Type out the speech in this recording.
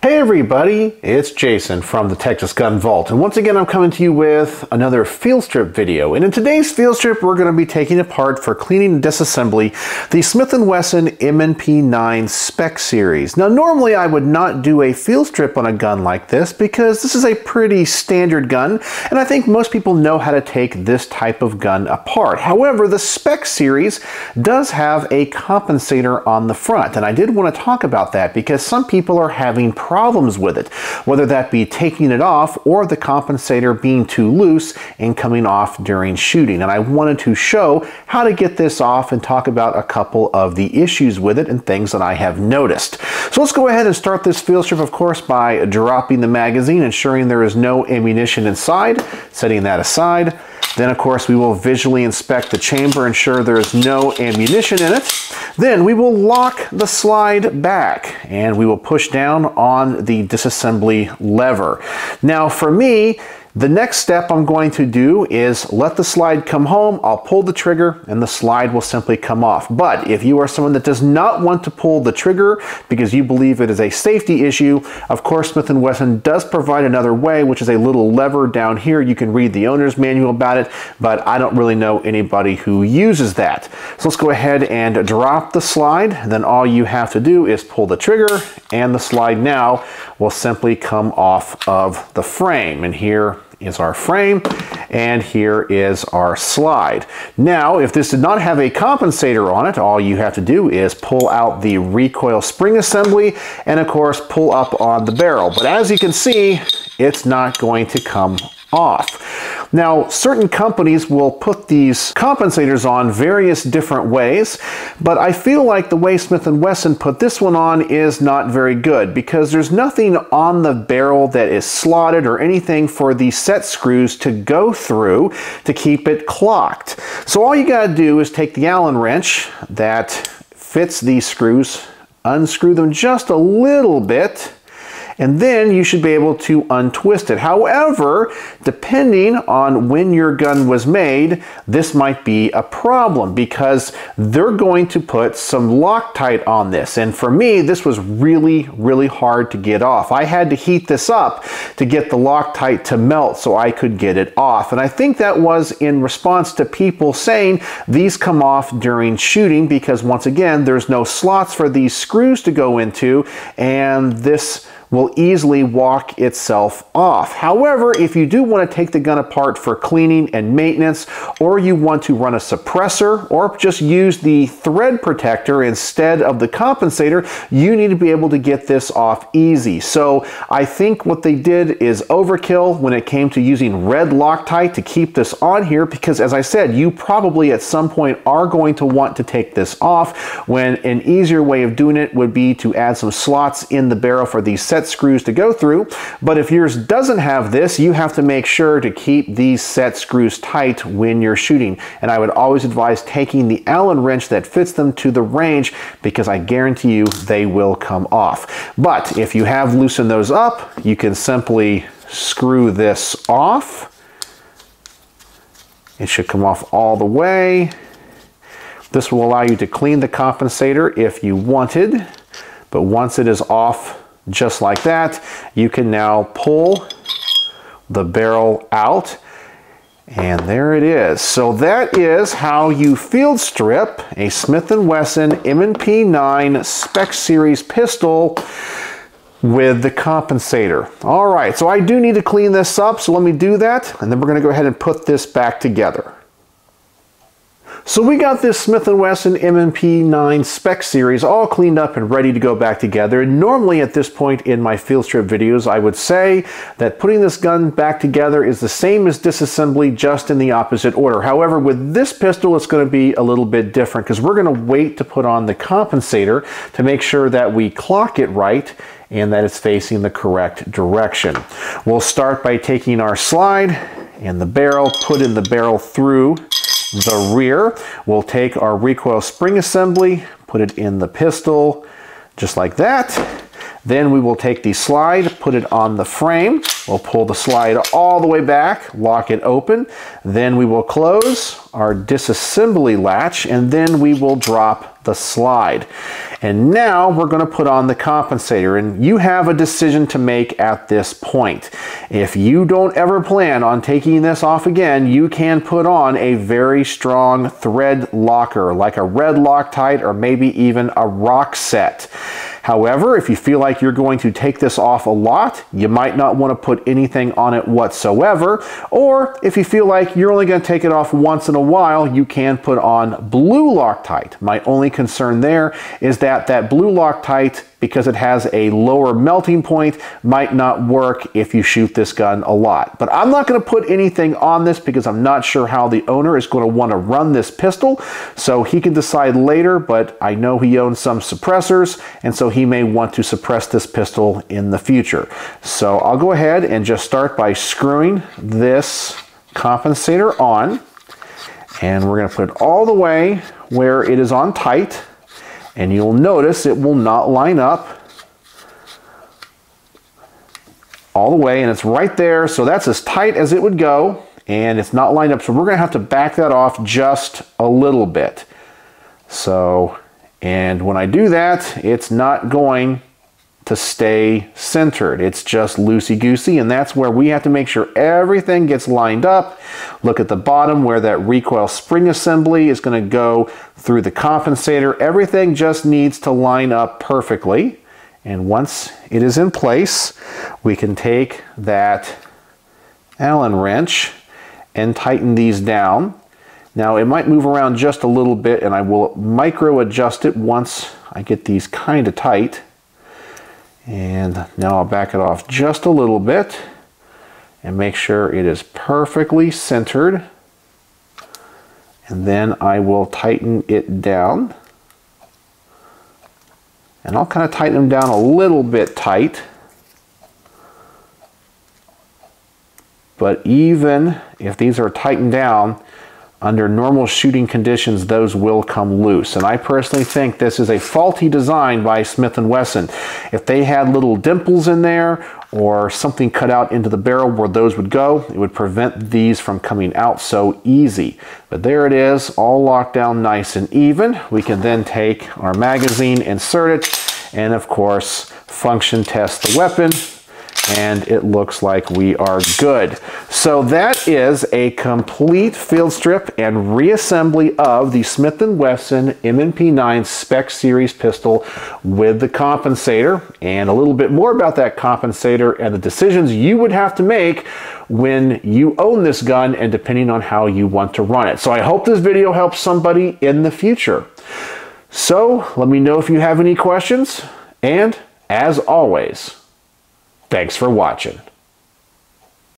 Hey everybody, it's Jason from the Texas Gun Vault, and once again I'm coming to you with another field strip video. And in today's field strip we're going to be taking apart for cleaning and disassembly the Smith & Wesson M&P9 Spec series. Now normally I would not do a field strip on a gun like this because this is a pretty standard gun and I think most people know how to take this type of gun apart. However, the Spec series does have a compensator on the front, and I did want to talk about that because some people are having problems with it, whether that be taking it off or the compensator being too loose and coming off during shooting. And I wanted to show how to get this off and talk about a couple of the issues with it and things that I have noticed. So let's go ahead and start this field strip, of course, by dropping the magazine, ensuring there is no ammunition inside, setting that aside. Then, of course, we will visually inspect the chamber, ensure there is no ammunition in it. Then we will lock the slide back and we will push down on the disassembly lever. Now, for me, the next step I'm going to do is let the slide come home. I'll pull the trigger and the slide will simply come off. But if you are someone that does not want to pull the trigger because you believe it is a safety issue, of course Smith & Wesson does provide another way, which is a little lever down here. You can read the owner's manual about it, but I don't really know anybody who uses that. So let's go ahead and drop the slide. Then all you have to do is pull the trigger and the slide now will simply come off of the frame. And here is our frame, and here is our slide. Now, if this did not have a compensator on it, all you have to do is pull out the recoil spring assembly and, of course, pull up on the barrel. But as you can see, it's not going to come off. Now, certain companies will put these compensators on various different ways, but I feel like the way Smith & Wesson put this one on is not very good because there's nothing on the barrel that is slotted or anything for the set screws to go through to keep it clocked. So all you gotta do is take the Allen wrench that fits these screws, unscrew them just a little bit, and then you should be able to untwist it. However, depending on when your gun was made, this might be a problem because they're going to put some Loctite on this. And for me, this was really hard to get off. I had to heat this up to get the Loctite to melt so I could get it off. And I think that was in response to people saying these come off during shooting because, once again, there's no slots for these screws to go into, and this will easily walk itself off. However, if you do want to take the gun apart for cleaning and maintenance, or you want to run a suppressor, or just use the thread protector instead of the compensator, you need to be able to get this off easy. So I think what they did is overkill when it came to using red Loctite to keep this on here, because as I said, you probably at some point are going to want to take this off, when an easier way of doing it would be to add some slots in the barrel for these set screws to go through. But if yours doesn't have this, you have to make sure to keep these set screws tight when you're shooting. And I would always advise taking the Allen wrench that fits them to the range, because I guarantee you they will come off. But if you have loosened those up, you can simply screw this off. It should come off all the way. This will allow you to clean the compensator if you wanted, but once it is off just like that, you can now pull the barrel out, and there it is. So that is how you field strip a Smith & Wesson M&P9 Spec Series pistol with the compensator. All right, so I do need to clean this up, so let me do that, and then we're going to go ahead and put this back together. So we got this Smith & Wesson M&P9 Spec series all cleaned up and ready to go back together. Normally at this point in my field strip videos, I would say that putting this gun back together is the same as disassembly, just in the opposite order. However, with this pistol, it's going to be a little bit different because we're going to wait to put on the compensator to make sure that we clock it right and that it's facing the correct direction. We'll start by taking our slide and the barrel, put in the barrel through the rear. We'll take our recoil spring assembly, put it in the pistol just like that. Then we will take the slide, put it on the frame. We'll pull the slide all the way back, lock it open. Then we will close our disassembly latch, and then we will drop the slide. And now we're going to put on the compensator, and you have a decision to make at this point. If you don't ever plan on taking this off again, you can put on a very strong thread locker, like a red Loctite or maybe even a rock set. However, if you feel like you're going to take this off a lot, you might not want to put anything on it whatsoever. Or if you feel like you're only going to take it off once in a while, you can put on blue Loctite. My only concern there is that that blue Loctite, because it has a lower melting point, might not work if you shoot this gun a lot. But I'm not going to put anything on this because I'm not sure how the owner is going to want to run this pistol, so he can decide later, but I know he owns some suppressors, and so he may want to suppress this pistol in the future. So I'll go ahead and just start by screwing this compensator on, and we're going to put it all the way where it is on tight. And you'll notice it will not line up all the way, and it's right there, so that's as tight as it would go, and it's not lined up, so we're going to have to back that off just a little bit. So, and when I do that, it's not going to stay centered. It's just loosey-goosey, and that's where we have to make sure everything gets lined up. Look at the bottom where that recoil spring assembly is going to go through the compensator. Everything just needs to line up perfectly, and once it is in place, we can take that Allen wrench and tighten these down. Now it might move around just a little bit, and I will micro adjust it once I get these kind of tight. And now I'll back it off just a little bit and make sure it is perfectly centered. And then I will tighten it down. And I'll kind of tighten them down a little bit tight. But even if these are tightened down, under normal shooting conditions, those will come loose. And I personally think this is a faulty design by Smith & Wesson. If they had little dimples in there or something cut out into the barrel where those would go, it would prevent these from coming out so easy. But there it is, all locked down nice and even. We can then take our magazine, insert it, and of course, function test the weapon. And it looks like we are good. So that is a complete field strip and reassembly of the Smith & Wesson M&P9 Spec Series pistol with the compensator, and a little bit more about that compensator and the decisions you would have to make when you own this gun and depending on how you want to run it. So I hope this video helps somebody in the future. So let me know if you have any questions, and as always, thanks for watching.